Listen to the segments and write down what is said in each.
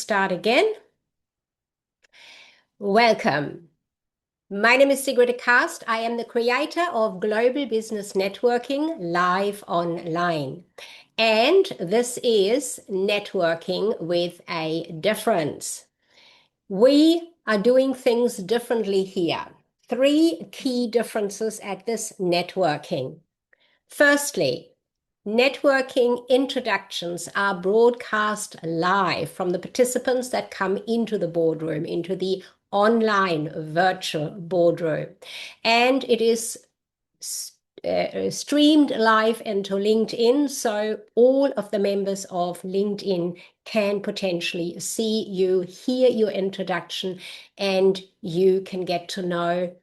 start again. Welcome. My name is Sigrid Cast. I am the creator of Global Business Networking Live Online. And this is Networking with a Difference. We are doing things differently here. 3 key differences at this networking. Firstly, networking introductions are broadcast live from the participants that come into the boardroom, into the online virtual boardroom. And it is streamed live into LinkedIn, so all of the members of LinkedIn can potentially see you, hear your introduction, and you can get to know,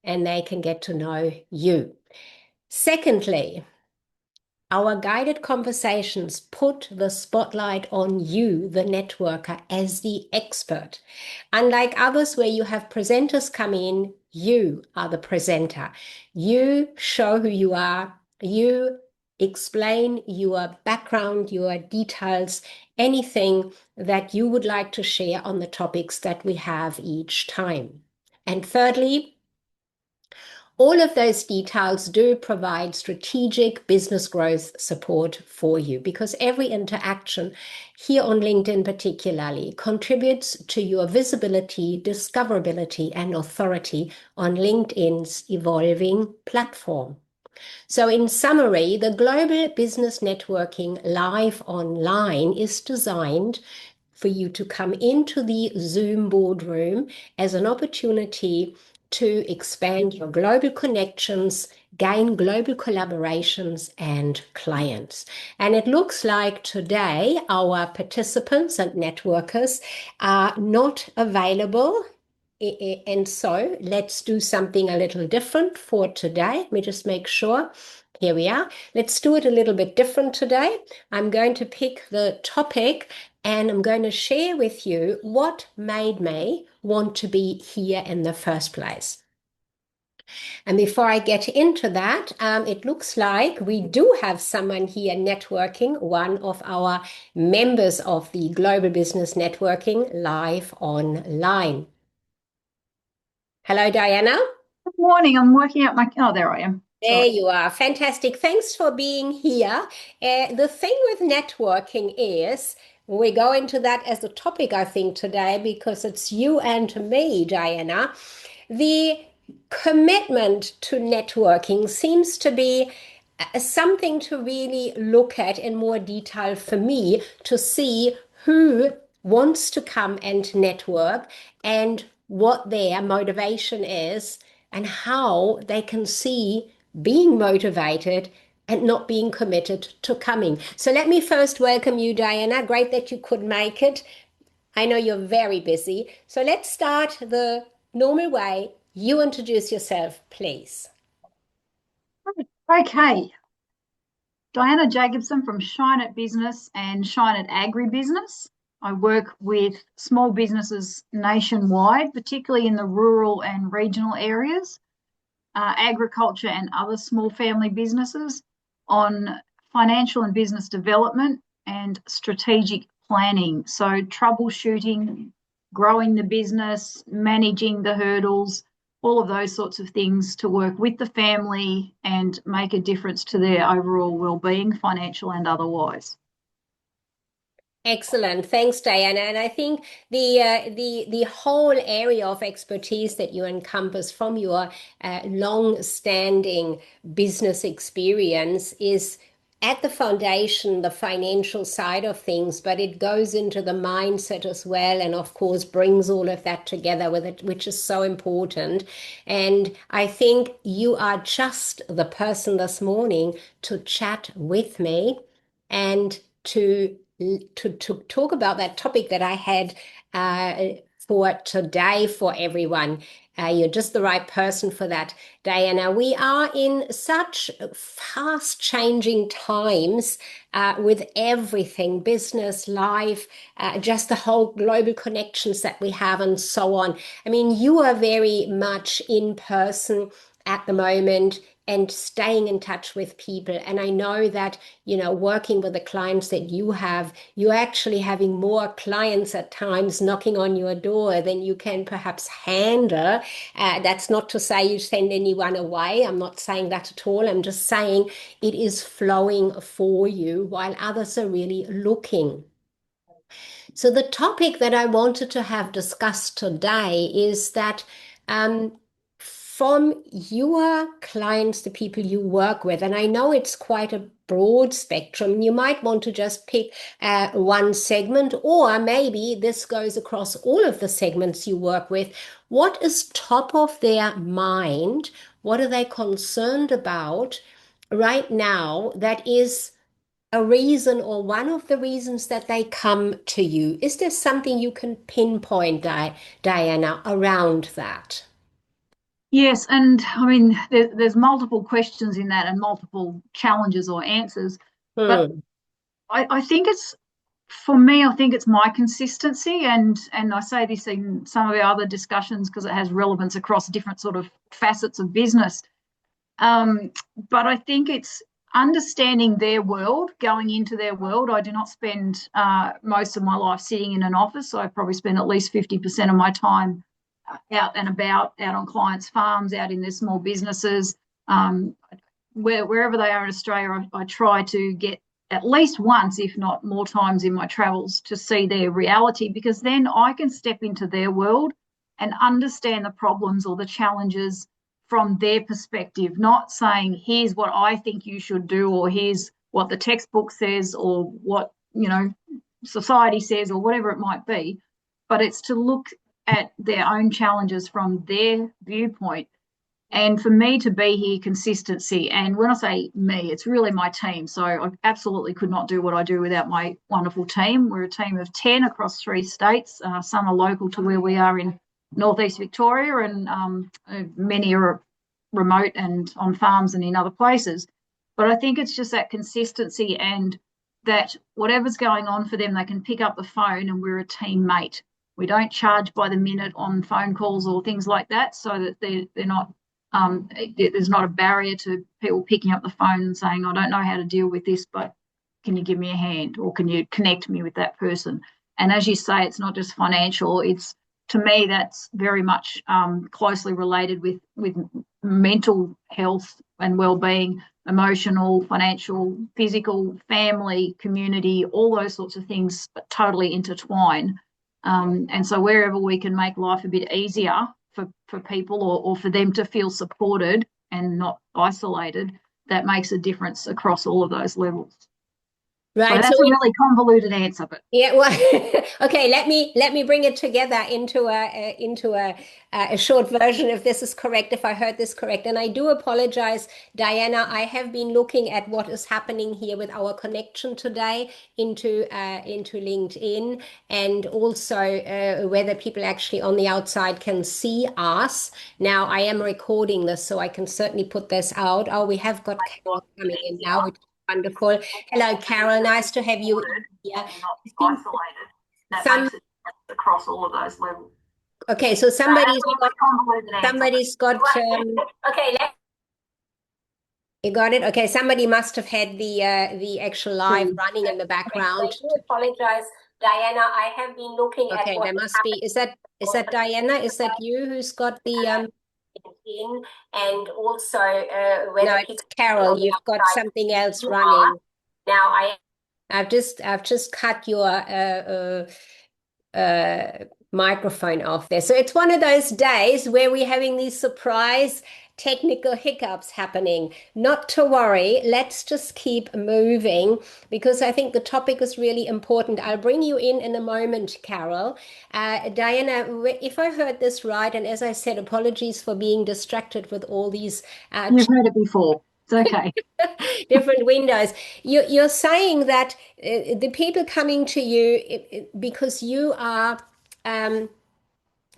and they can get to know you. Secondly, our guided conversations put the spotlight on you, the networker, as the expert. Unlike others where you have presenters come in, you are the presenter. You show who you are. You explain your background, your details, anything that you would like to share on the topics that we have each time. And thirdly, all of those details do provide strategic business growth support for you because every interaction here on LinkedIn particularly contributes to your visibility, discoverability, and authority on LinkedIn's evolving platform. So in summary, the Global Business Networking Live Online is designed for you to come into the Zoom boardroom as an opportunity to expand your global connections, gain global collaborations and clients. And it looks like today our participants and networkers are not available. And so let's do something a little different for today. Let me just make sure. Here we are. Let's do it a little bit different today. I'm going to pick the topic and I'm going to share with you what made me want to be here in the first place. And before I get into that, it looks like we do have someone here networking, one of our members of the Global Business Networking Live Online. Hello, Diana. Good morning. I'm working out oh, there I am. There you are. Fantastic. Thanks for being here. The thing with networking is we go into that as a topic, I think, today because it's you and me, Diana. The commitment to networking seems to be something to really look at in more detail for me to see who wants to come and network and what their motivation is and how they can see being motivated and not being committed to coming. So let me first welcome you, Diana. Great that you could make it. I know you're very busy. So let's start the normal way. You introduce yourself, please. Okay. Diana Jacobson from Shine It Business and Shine It Agribusiness. I work with small businesses nationwide, particularly in the rural and regional areas, agriculture and other small family businesses on financial and business development and strategic planning. So troubleshooting, growing the business, managing the hurdles, all of those sorts of things to work with the family and make a difference to their overall well-being, financial and otherwise. Excellent. Thanks, Diana. And I think the whole area of expertise that you encompass from your long-standing business experience is at the foundation, the financial side of things, but it goes into the mindset as well, and of course brings all of that together with it, which is so important. And I think you are just the person this morning to chat with me and to talk about that topic that I had for today for everyone. You're just the right person for that, Diana. We are in such fast changing times with everything, business, life, just the whole global connections that we have and so on. I mean, you are very much in person at the moment and staying in touch with people. And I know that, working with the clients that you have, you're actually having more clients at times knocking on your door than you can perhaps handle. That's not to say you send anyone away. I'm not saying that at all. I'm just saying it is flowing for you while others are really looking. So, the topic that I wanted to have discussed today is that from your clients, the people you work with, and I know it's quite a broad spectrum, you might want to just pick one segment, or maybe this goes across all of the segments you work with. What is top of their mind? What are they concerned about right now that is a reason or one of the reasons that they come to you? Is there something you can pinpoint, Diana, around that? Yes, and I mean, there's multiple questions in that and multiple challenges or answers. But Hmm. I think it's, for me, I think it's my consistency, and I say this in some of our other discussions because it has relevance across different sort of facets of business. Um, but I think it's understanding their world, going into their world. I do not spend most of my life sitting in an office. So I probably spend at least 50% of my time out and about, out on clients' farms, out in their small businesses. Um, Wherever they are in Australia, I try to get at least once, if not more times in my travels, to see their reality, because then I can step into their world and understand the problems or the challenges from their perspective, not saying, here's what I think you should do, or here's what the textbook says, or what, society says, or whatever it might be. But it's to look at their own challenges from their viewpoint, and for me to be here, consistency. And when I say me, it's really my team. So I absolutely could not do what I do without my wonderful team. We're a team of 10 across 3 states. Some are local to where we are in northeast Victoria, and many are remote and on farms and in other places. But I think it's just that consistency, and that whatever's going on for them, they can pick up the phone, and we're a teammate. We don't charge by the minute on phone calls or things like that, so that they're not there's not a barrier to people picking up the phone and saying, I don't know how to deal with this, but can you give me a hand, or can you connect me with that person? And as you say, it's not just financial. It's, to me, that's very much closely related with mental health and well-being, emotional, financial, physical, family, community, all those sorts of things totally intertwine. And so wherever we can make life a bit easier for people, or for them to feel supported and not isolated, that makes a difference across all of those levels. So Right. So that's a really convoluted answer, but yeah, well, okay, let me bring it together into a short version, if this is correct, if I heard this correct. And I do apologize, Diana. I have been looking at what is happening here with our connection today into LinkedIn, and also whether people actually on the outside can see us. Now, I am recording this, so I can certainly put this out. Oh, we have got Carol coming in now, which is wonderful. Hello, Carol. Nice to have you in here. and not I think isolated. That some makes it across all of those levels. okay, so So that's a really convoluted answer, but somebody's got okay, let's you got it. Okay, somebody must have had the actual live see. running in the Okay, so I background. do apologise, Diana. I have been looking at Okay, what there is must be. happening Is that Diana? Is that you who's got the in, and also no, whether it's people Carol. on the You've got outside something else you are. running. Now, I I've just cut your microphone off there. So it's one of those days where we're having these surprise technical hiccups happening. Not to worry, let's just keep moving because I think the topic is really important. I'll bring you in a moment, Carol. Diana, if I heard this right, and as I said, apologies for being distracted with all these You've heard it before. It's okay. different windows. You're saying that the people coming to you because you are um,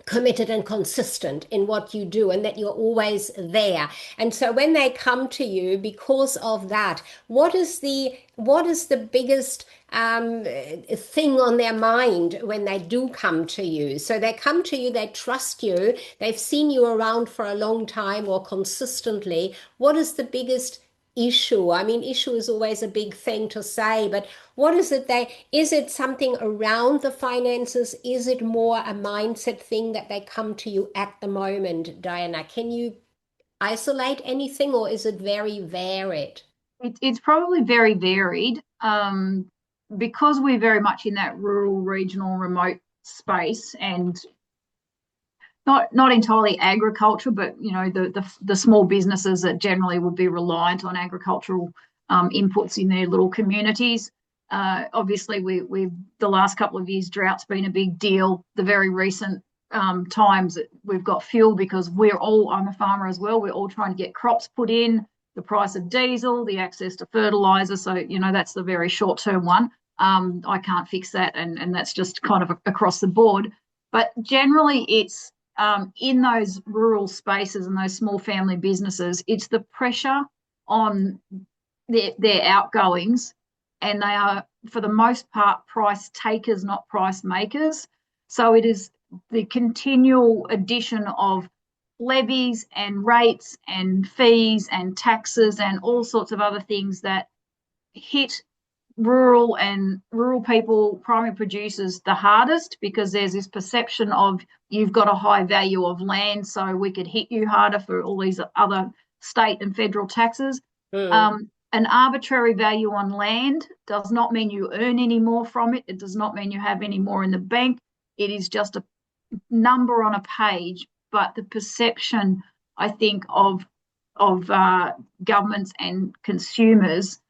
committed and consistent in what you do and that you're always there. And so when they come to you because of that, what is the biggest thing on their mind when they do come to you? So they come to you, they trust you, they've seen you around for a long time or consistently. What is the biggest issue? I mean, issue is always a big thing to say, but what is it is it something around the finances? Is it more a mindset thing that they come to you at the moment, Diana? Can you isolate anything or is it very varied? It's probably very varied, because we're very much in that rural, regional, remote space, and not entirely agriculture, but the small businesses that generally would be reliant on agricultural inputs in their little communities. Obviously, we the last couple of years, drought's been a big deal. The very recent times that we've got fuel because I'm a farmer as well. We're all trying to get crops put in. The price of diesel, the access to fertilizer. So that's the very short term one. I can't fix that, and that's just kind of across the board. But generally, it's in those rural spaces and those small family businesses, it's the pressure on their outgoings, and they are, for the most part, price takers, not price makers. So it is the continual addition of levies and rates and fees and taxes and all sorts of other things that hit rural people, primary producers, the hardest, because there's this perception of you've got a high value of land, so we could hit you harder for all these other state and federal taxes. Mm, An arbitrary value on land does not mean you earn any more from it. It does not mean you have any more in the bank. It is just a number on a page. But the perception, I think, of governments and consumers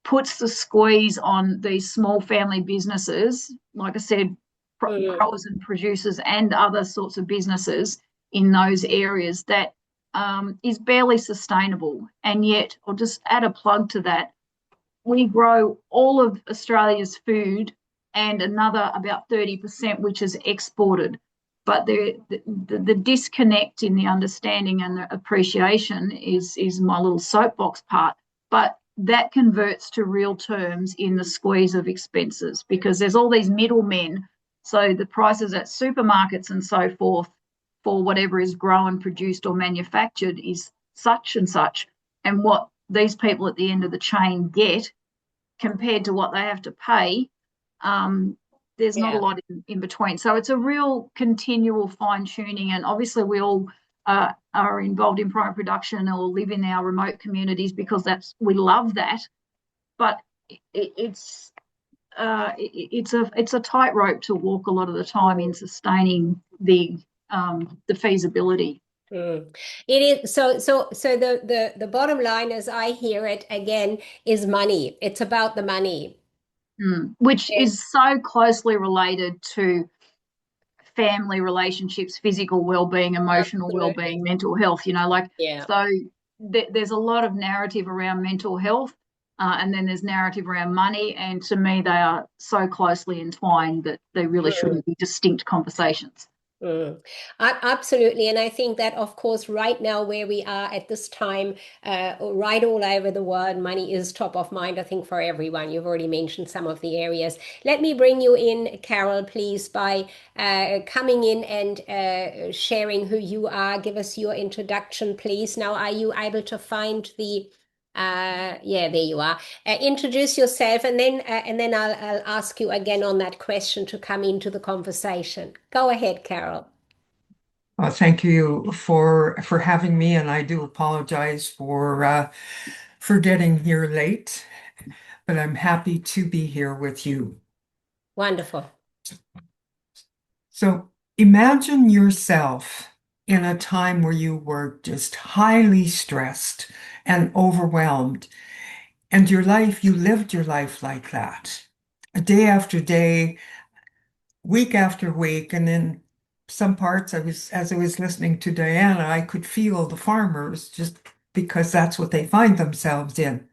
puts the squeeze on these small family businesses, like I said, mm, growers and producers and other sorts of businesses in those areas that is barely sustainable. And yet, I'll just add a plug to that. We grow all of Australia's food and another about 30%, which is exported. But the disconnect in the understanding and the appreciation is my little soapbox part. But that converts to real terms in the squeeze of expenses because there's all these middlemen. So the prices at supermarkets and so forth for whatever is grown, produced, or manufactured is such and such. And what these people at the end of the chain get compared to what they have to pay, there's not a yeah. lot in between. So it's a real continual fine tuning. And obviously, we all are involved in primary production or live in our remote communities because we love that. But it's a tightrope to walk a lot of the time in sustaining the feasibility. Mm. It is so the bottom line as I hear it again is money. It's about the money. Which Yeah. is so closely related to family relationships, physical well-being, emotional Absolutely. well-being, mental health, like Yeah. so there's a lot of narrative around mental health, and then there's narrative around money, and to me they are so closely entwined that they really Mm. shouldn't be distinct conversations. Mm. Absolutely. And I think that, of course, right now, where we are at this time, right all over the world, money is top of mind, I think, for everyone. You've already mentioned some of the areas. Let me bring you in, Carol, please, by coming in and sharing who you are. Give us your introduction, please. Now, are you able to find yeah, there you are. Introduce yourself, and then I'll ask you again on that question to come into the conversation. Go ahead, Carol. Thank you for having me, and I do apologize for getting here late, but I'm happy to be here with you. Wonderful. So imagine yourself in a time where you were just highly stressed and overwhelmed, and you lived your life like that, day after day, week after week, and in some parts as I was listening to Diana, I could feel the farmers just because that's what they find themselves in.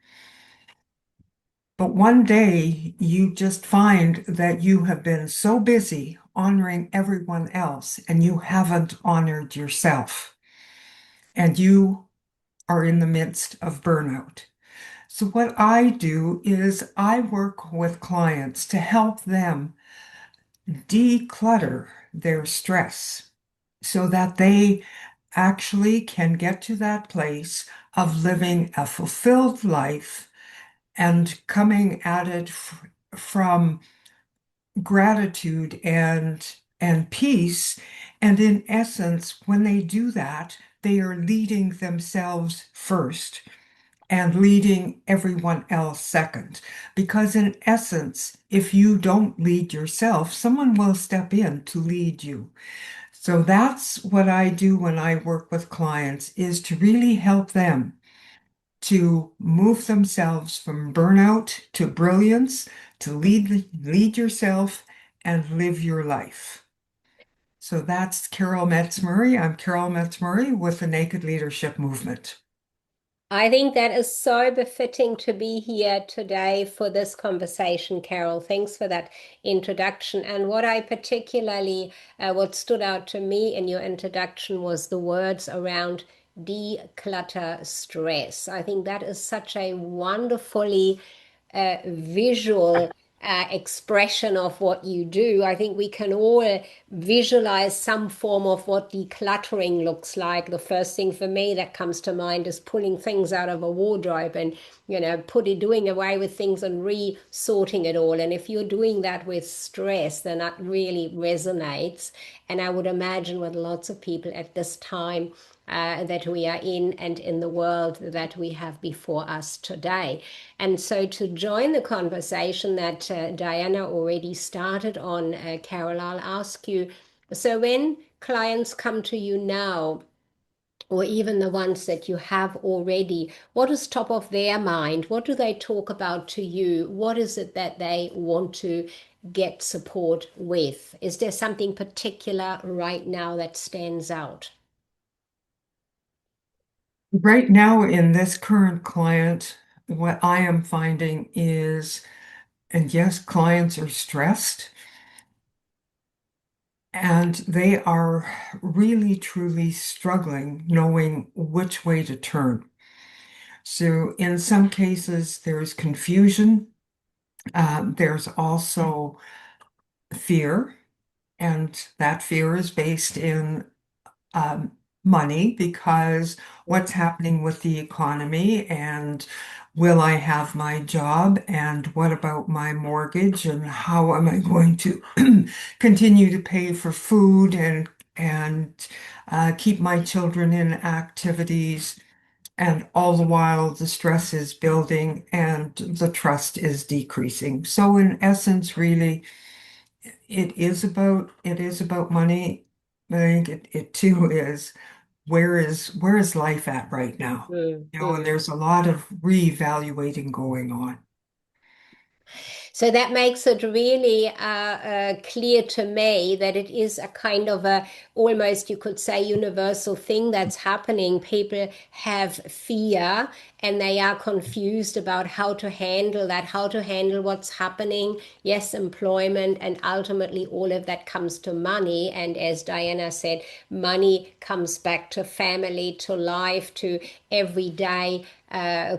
But one day you just find that you have been so busy honoring everyone else and you haven't honored yourself. And you are in the midst of burnout. So, what I do is I work with clients to help them declutter their stress so that they actually can get to that place of living a fulfilled life and coming at it from gratitude and peace. And in essence, when they do that, they are leading themselves first and leading everyone else second. Because in essence, if you don't lead yourself, someone will step in to lead you. So that's what I do when I work with clients is to really help them to move themselves from burnout to brilliance, to lead yourself and live your life. So that's Carol Metz-Murray. I'm Carol Metz-Murray with the Naked Leadership Movement. I think that is so befitting to be here today for this conversation, Carol. Thanks for that introduction. And what I particularly, what stood out to me in your introduction was the words around declutter stress. I think that is such a wonderfully visual expression of what you do. I think we can all visualize some form of what decluttering looks like. The first thing for me that comes to mind is pulling things out of a wardrobe and, doing away with things and resorting it all. And if you're doing that with stress, then that really resonates. And I would imagine with lots of people at this time that we are in and in the world that we have before us today. And so to join the conversation that Diana already started on, Carol, I'll ask you, so when clients come to you now, or even the ones that you have already, what is top of their mind? What do they talk about to you? What is it that they want to get support with? Is there something particular right now that stands out? Right now, in this current client, what I am finding is, and yes, clients are stressed and they are really, truly struggling knowing which way to turn. So, in some cases, there's confusion. There's also fear, and that fear is based in um, money because what's happening with the economy and will I have my job and what about my mortgage and how am I going to continue to pay for food and keep my children in activities and all the while the stress is building and the trust is decreasing. So in essence, really it is about money. I think it too is where is life at right now? And Mm. there's a lot of reevaluating going on. So that makes it really clear to me that it is a kind of a almost you could say universal thing that's happening. People have fear and they are confused about how to handle that, how to handle what's happening. Yes, employment, and ultimately all of that comes to money. And as Diana said, money comes back to family, to life, to everyday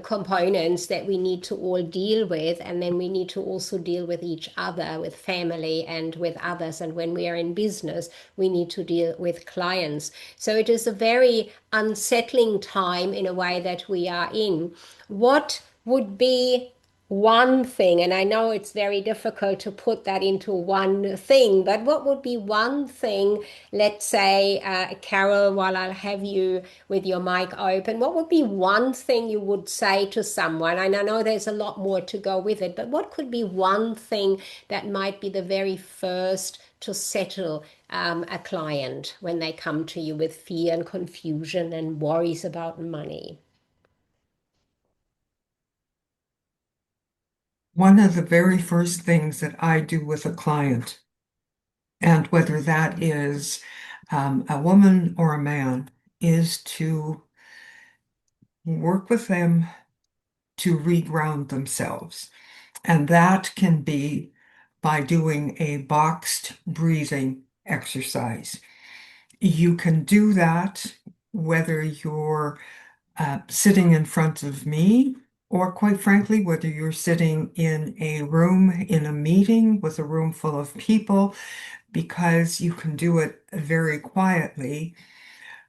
components that we need to all deal with. And then we need to also deal with each other, with family and with others. And when we are in business, we need to deal with clients. So it is a very unsettling time in a way that we are in. What would be one thing, and I know it's very difficult to put that into one thing, but what would be one thing, let's say, Carol, while I'll have you with your mic open, what would be one thing you would say to someone? And I know there's a lot more to go with it, but what could be one thing that might be the very first to settle a client when they come to you with fear and confusion and worries about money? One of the very first things that I do with a client, and whether that is a woman or a man, is to work with them to reground themselves. And that can be by doing a boxed breathing exercise. You can do that whether you're sitting in front of me, or quite frankly, whether you're sitting in a room in a meeting with a room full of people, because you can do it very quietly,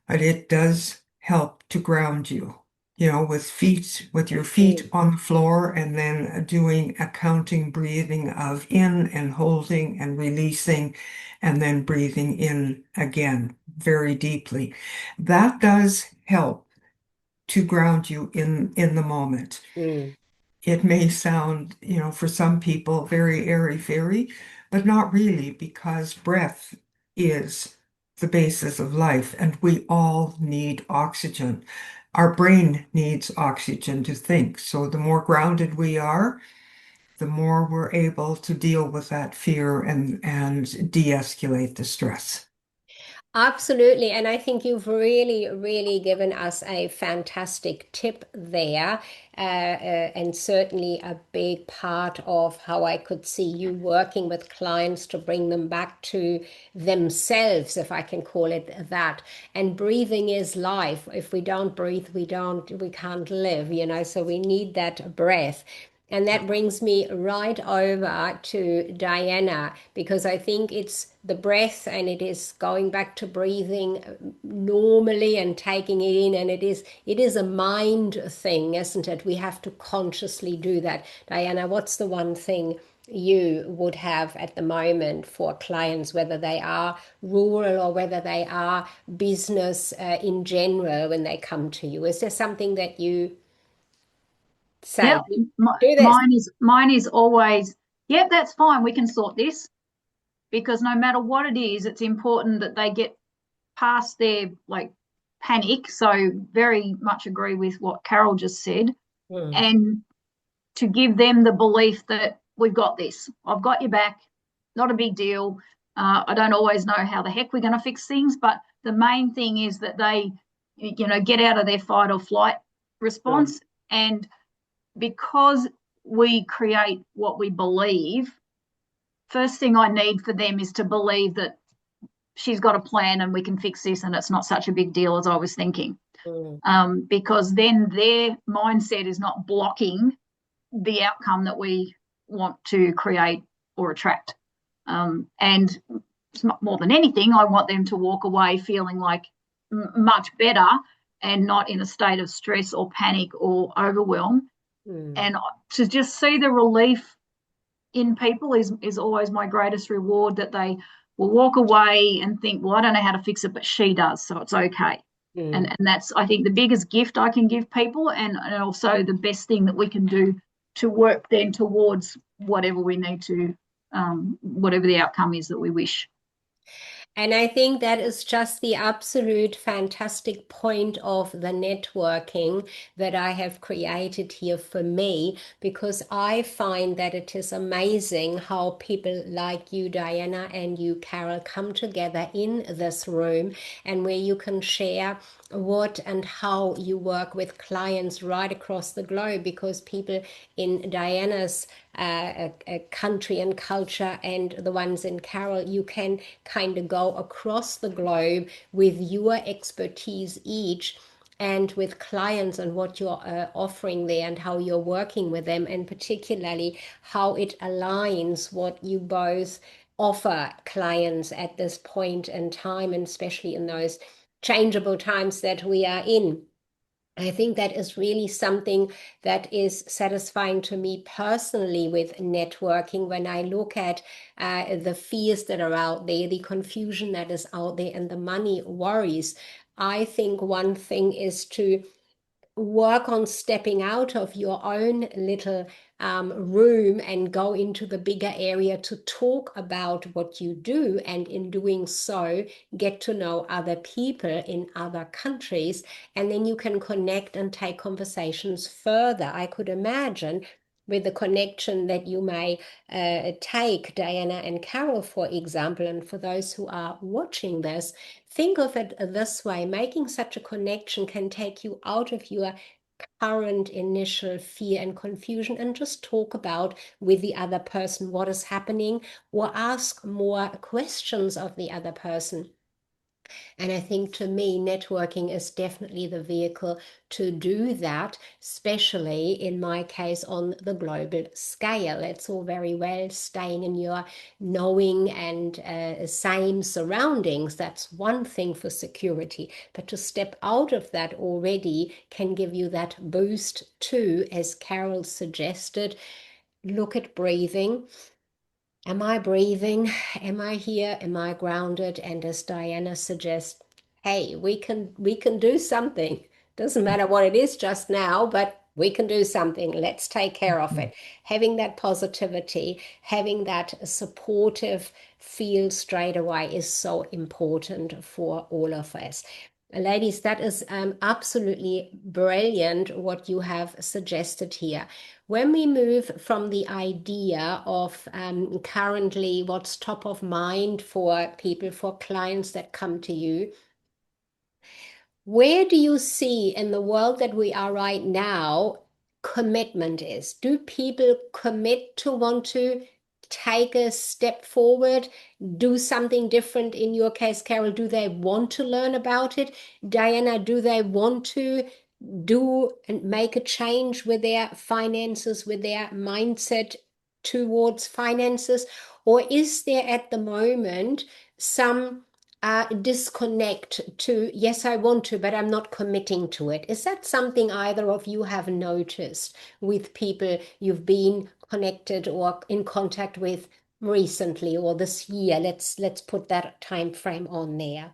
but it does help to ground you. With your feet Mm. on the floor, and then doing a counting breathing of in and holding and releasing, and then breathing in again very deeply. That does help to ground you in the moment. Mm. It may sound, for some people very airy-fairy, but not really, because breath is the basis of life, and we all need oxygen. Our brain needs oxygen to think. So the more grounded we are, the more we're able to deal with that fear and de-escalate the stress. Absolutely. And I think you've really, really given us a fantastic tip there, and certainly a big part of how I could see you working with clients to bring them back to themselves, if I can call it that. And breathing is life. If we don't breathe, we can't live, so we need that breath. And that brings me right over to Diana, because I think it's the breath and it is going back to breathing normally and taking it in. And it is a mind thing, isn't it? We have to consciously do that. Diana, what's the one thing you would have at the moment for clients, whether they are rural or whether they are business in general, when they come to you? Is there something that you say, Yep. do this? Mine is always, yep, that's fine. We can sort this, because no matter what it is, it's important that they get past their like panic. So very much agree with what Carol just said, Mm. and to give them the belief that we've got this. I've got your back. Not a big deal. I don't always know how the heck we're going to fix things, but the main thing is that they, get out of their fight or flight Mm. response. And because we create what we believe, first thing I need for them is to believe that she's got a plan and we can fix this and it's not such a big deal as I was thinking. Mm. Because then their mindset is not blocking the outcome that we want to create or attract. And more than anything, I want them to walk away feeling like much better and not in a state of stress or panic or overwhelm. Mm. And to just see the relief in people is always my greatest reward, that they will walk away and think, well, I don't know how to fix it, but she does, so it's okay. And Mm. that's, I think, the biggest gift I can give people, and also the best thing that we can do to work then towards whatever we need to, whatever the outcome is that we wish. And I think that is just the absolute fantastic point of the networking that I have created here for me, because I find that it is amazing how people like you, Diana, and you, Carol, come together in this room, and where you can share what and how you work with clients right across the globe, because people in Diana's country and culture and the ones in Carol, you can kind of go across the globe with your expertise each, and with clients and what you're offering there and how you're working with them, and particularly how it aligns what you both offer clients at this point in time, and especially in those changeable times that we are in. I think that is really something that is satisfying to me personally with networking, when I look at the fears that are out there, the confusion that is out there, and the money worries. I think one thing is to work on stepping out of your own little room and go into the bigger area to talk about what you do, and in doing so get to know other people in other countries, and then you can connect and take conversations further. I could imagine, with the connection that you may take, Diana and Carol, for example, and for those who are watching this, think of it this way: making such a connection can take you out of your current initial fear and confusion and just talk about with the other person what is happening, or ask more questions of the other person. And I think to me, networking is definitely the vehicle to do that, especially in my case on the global scale. It's all very well staying in your knowing and same surroundings. That's one thing for security. But to step out of that already can give you that boost too, as Carol suggested. Look at breathing. Am I breathing? Am I here? Am I grounded? And as Diana suggests, hey, we can do something. Doesn't matter what it is just now, but we can do something. Let's take care of it. Having that positivity, having that supportive feel straight away is so important for all of us. Ladies, that is absolutely brilliant what you have suggested here. When we move from the idea of currently what's top of mind for people, for clients that come to you, where do you see in the world that we are right now commitment is? Do people commit to want to take a step forward, do something different? In your case, Carol, do they want to learn about it? Diana, do they want to do and make a change with their finances, with their mindset towards finances? Or is there at the moment some disconnect to, yes, I want to, but I'm not committing to it? Is that something either of you have noticed with people you've been connected or in contact with recently or this year? Let's put that time frame on there.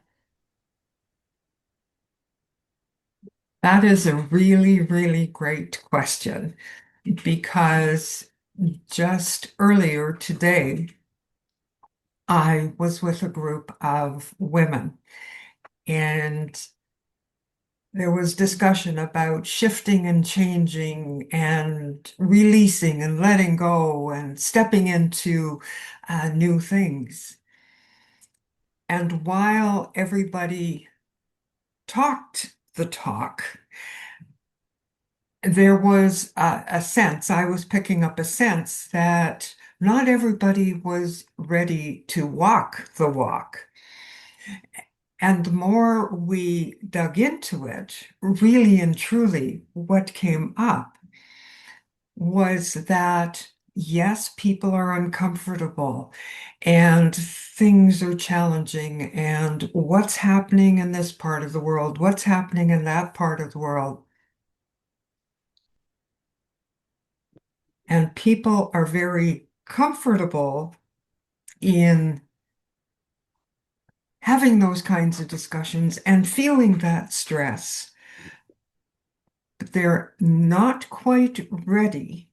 That is a really, really great question because just earlier today, I was with a group of women and there was discussion about shifting and changing and releasing and letting go and stepping into new things. And while everybody talked the talk, there was a sense, I was picking up a sense that not everybody was ready to walk the walk. And the more we dug into it, really and truly, what came up was that, yes, people are uncomfortable and things are challenging, and what's happening in this part of the world, what's happening in that part of the world. And people are very comfortable in having those kinds of discussions and feeling that stress. But they're not quite ready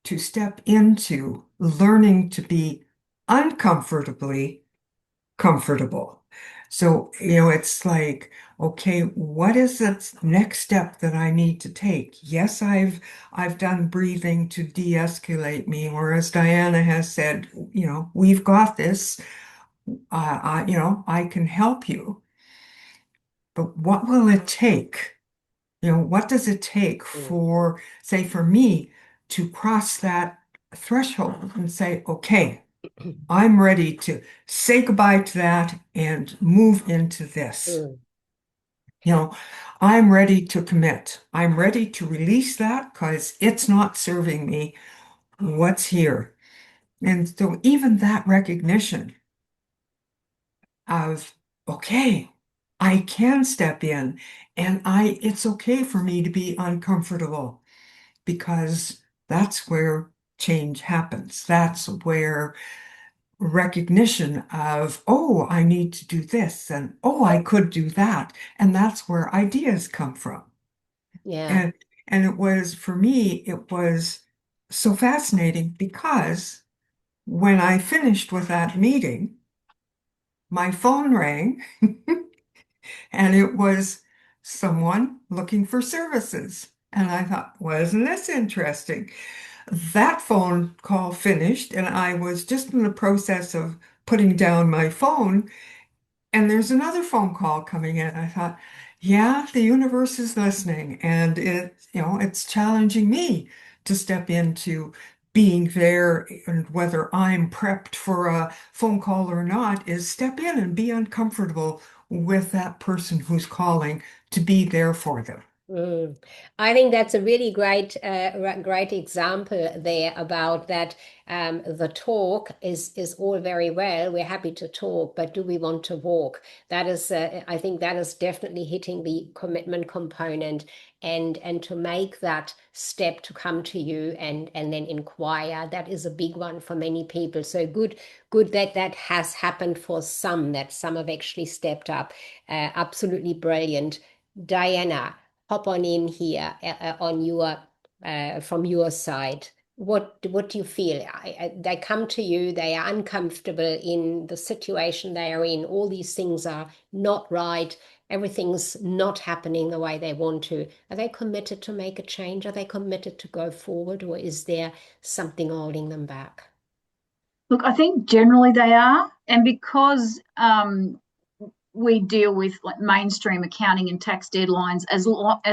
to step into learning to be uncomfortably comfortable. So, it's like, okay, what is the next step that I need to take? Yes, I've done breathing to de-escalate me, or as Diana has said, we've got this. I can help you. But what will it take? What does it take for, say, for me to cross that threshold and say, okay, I'm ready to say goodbye to that and move into this. You know, I'm ready to commit. I'm ready to release that because it's not serving me. What's here? And so even that recognition of, okay, I can step in and it's okay for me to be uncomfortable because that's where change happens. That's where recognition of, oh, I need to do this and oh, I could do that. And that's where ideas come from. Yeah. And it was, for me, it was so fascinating because when I finished with that meeting, my phone rang and it was someone looking for services. And I thought, wasn't this interesting? That phone call finished, and I was just in the process of putting down my phone, and there's another phone call coming in. I thought, Yeah, the universe is listening, and it's challenging me to step into being there, and whether I'm prepped for a phone call or not is step in and be uncomfortable with that person who's calling to be there for them. Mm. I think that's a really great example there about that. The talk is all very well. We're happy to talk, but do we want to walk? That is, I think that is definitely hitting the commitment component, and to make that step to come to you and then inquire. That is a big one for many people. So good that that has happened for some. That some have actually stepped up. Absolutely brilliant, Diana. Hop on in here on your from your side. What do you feel? They come to you, they are uncomfortable in the situation they are in. All these things are not right. Everything's not happening the way they want to. Are they committed to make a change? Are they committed to go forward, or is there something holding them back? Look, I think generally they are, and because we deal with like mainstream accounting and tax deadlines as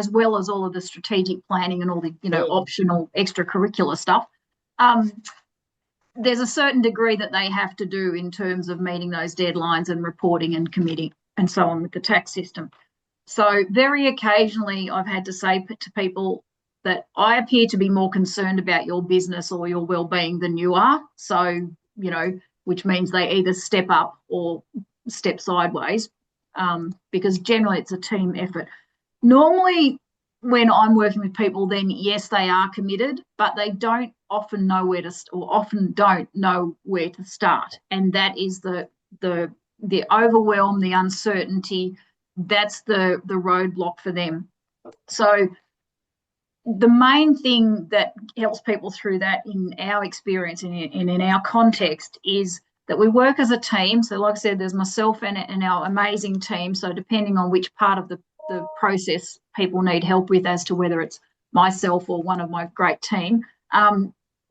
well as all of the strategic planning and all the Mm, optional extracurricular stuff. Um, there's a certain degree that they have to do in terms of meeting those deadlines and reporting and committing and so on with the tax system. So very occasionally I've had to say to people that I appear to be more concerned about your business or your well-being than you are. So, which means they either step up or step sideways, because generally it's a team effort. Normally, when I'm working with people, then yes, they are committed, but they don't often know where to, or often don't know where to start, and that is the the overwhelm, the uncertainty. That's the roadblock for them. So the main thing that helps people through that, in our experience and in our context, is that we work as a team. So, like I said, there's myself and our amazing team. So, depending on which part of the process people need help with, as to whether it's myself or one of my great team,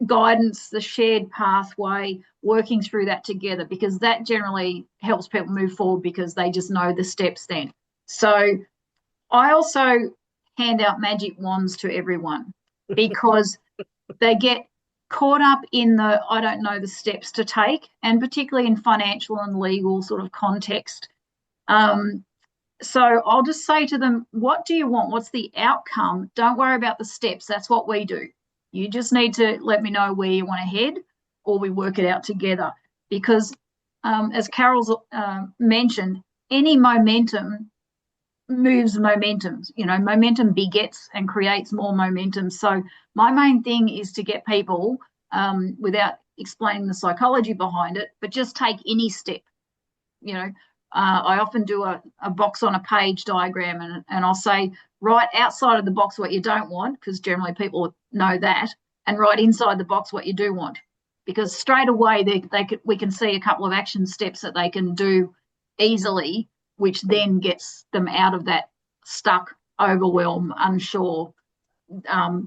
guidance, the shared pathway, working through that together, because that generally helps people move forward because they just know the steps then. So, I also hand out magic wands to everyone because they get caught up in the I don't know the steps to take, and particularly in financial and legal sort of context. Um, so I'll just say to them, what do you want? What's the outcome? Don't worry about the steps. That's what we do. You just need to let me know where you want to head, or we work it out together. Because, as Carol's mentioned, any momentum moves momentum. Momentum begets and creates more momentum. So my main thing is to get people, without explaining the psychology behind it, but just take any step. you know I often do a box on a page diagram, and I'll say, write outside of the box what you don't want, because generally people know that, and write inside the box what you do want, because straight away we can see a couple of action steps that they can do easily, which then gets them out of that stuck, overwhelm, unsure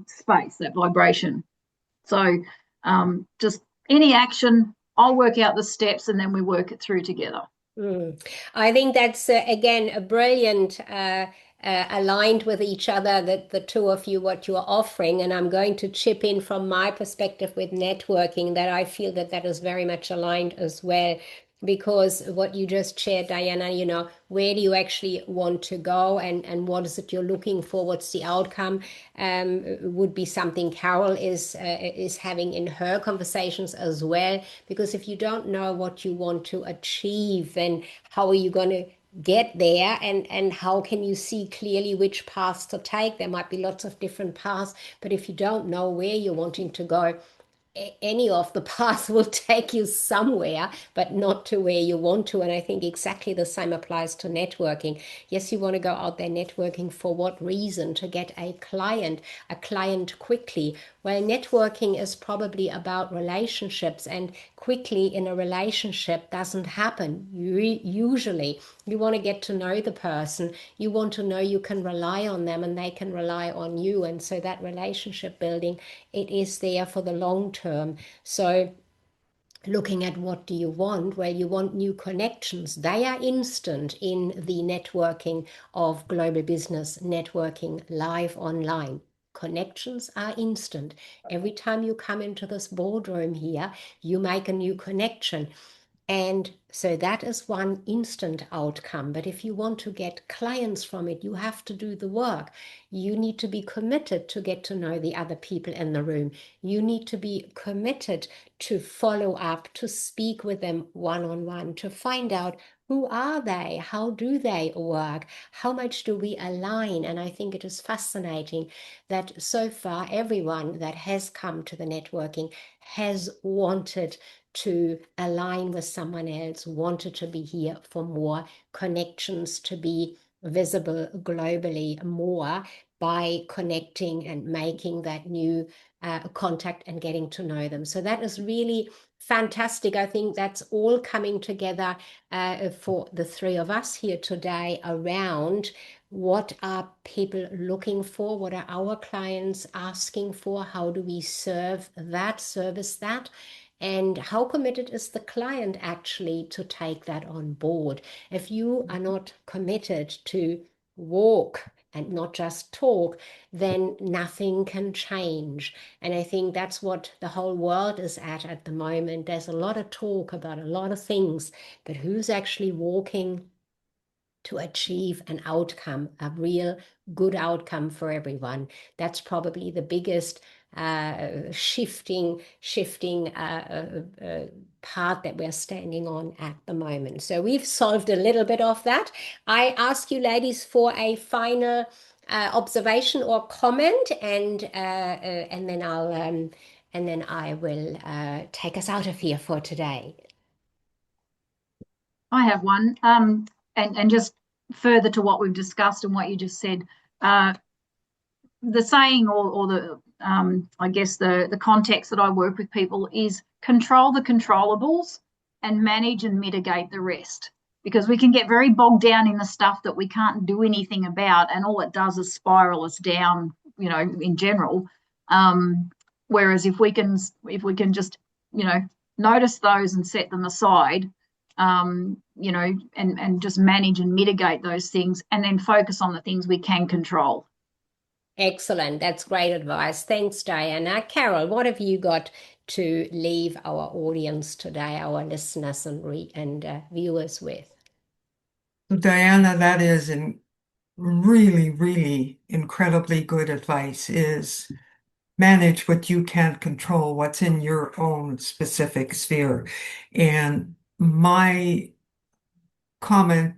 space, that vibration. So just any action, I'll work out the steps, and then we work it through together. Mm. I think that's again a brilliant aligned with each other, that the two of you what you are offering, and I'm going to chip in from my perspective with networking, that I feel that that is very much aligned as well. Because what you just shared, Diana, where do you actually want to go, and what is it you're looking for? What's the outcome? Would be something Carol is having in her conversations as well. Because if you don't know what you want to achieve, then how are you going to get there, and how can you see clearly which paths to take? There might be lots of different paths, but if you don't know where you're wanting to go, any of the paths will take you somewhere, but not to where you want to. And I think exactly the same applies to networking. Yes, you want to go out there networking for what reason? To get a client quickly. Well, networking is probably about relationships, and quickly in a relationship doesn't happen. Usually, you want to get to know the person. You want to know you can rely on them and they can rely on you. And so that relationship building, it is there for the long term. So looking at what do you want, well, you want new connections. They are instant in the networking of global business, networking live online. Connections are instant. Every time you come into this boardroom here, you make a new connection. And so that is one instant outcome. But if you want to get clients from it, you have to do the work. You need to be committed to get to know the other people in the room. You need to be committed to follow up, to speak with them one-on-one, to find out who are they? How do they work? How much do we align? And I think it is fascinating that so far everyone that has come to the networking has wanted to align with someone else, wanted to be here for more connections, to be visible globally more by connecting and making that new contact and getting to know them. So that is really fantastic. I think that's all coming together for the three of us here today around what are people looking for, what are our clients asking for, how do we serve that, service that, and how committed is the client actually to take that on board. If you are not committed to walk and not just talk, then nothing can change. And I think that's what the whole world is at the moment. There's a lot of talk about a lot of things, but who's actually walking to achieve an outcome, a real good outcome for everyone? That's probably the biggest shifting part that we're standing on at the moment. So we've solved a little bit of that. I ask you ladies for a final observation or comment, and then I will take us out of here for today. I have one. And just further to what we've discussed and what you just said, the saying or the I guess the context that I work with people is control the controllables and manage and mitigate the rest. Because we can get very bogged down in the stuff that we can't do anything about, and all it does is spiral us down, in general. Whereas if we can just, notice those and set them aside, and just manage and mitigate those things, and then focus on the things we can control. Excellent. That's great advice. Thanks, Diana. Carol, what have you got to leave our audience today, our listeners and viewers with? Diana, that is really, really incredibly good advice is manage what you can't control, what's in your own specific sphere. And my comment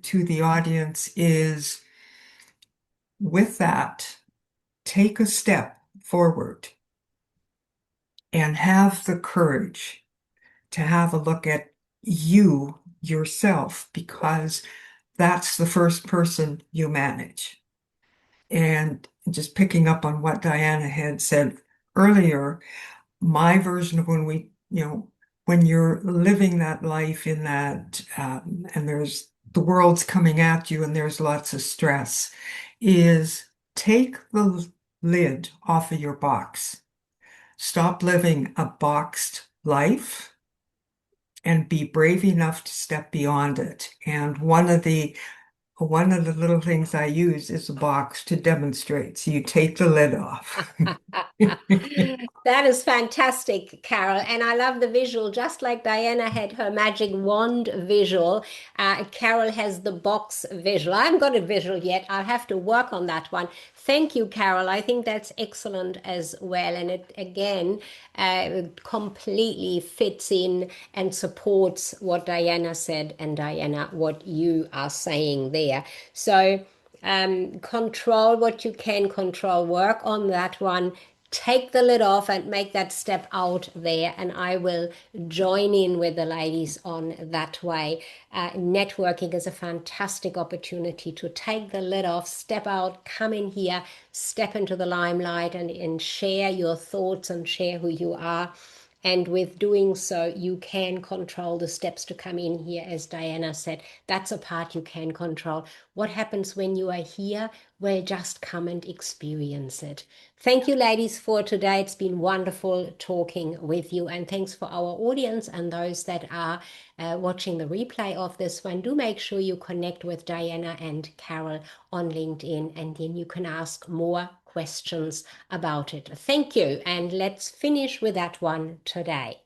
to the audience is with that, take a step forward and have the courage to have a look at you yourself, because that's the first person you manage. And just picking up on what Diana had said earlier, my version of when you're living that life in that, and there's the world's coming at you and there's lots of stress, is take the lid off of your box. Stop living a boxed life and be brave enough to step beyond it. And one of the little things I use is a box to demonstrate. So you take the lid off. That is fantastic, Carol. And I love the visual. Just like Diana had her magic wand visual, Carol has the box visual. I haven't got a visual yet. I'll have to work on that one. Thank you, Carol. I think that's excellent as well. And it, again, completely fits in and supports what Diana said, and Diana, what you are saying there. So, control what you can control, work on that one, take the lid off and make that step out there. And I will join in with the ladies on that way. Networking is a fantastic opportunity to take the lid off, step out, come in here, step into the limelight, and share your thoughts and share who you are. And with doing so, you can control the steps to come in here. As Diana said, that's a part you can control. What happens when you are here? Well, just come and experience it. Thank you, ladies, for today. It's been wonderful talking with you. And thanks for our audience and those that are watching the replay of this one. Do make sure you connect with Diana and Carol on LinkedIn, and then you can ask more questions about it. Thank you. And let's finish with that one today.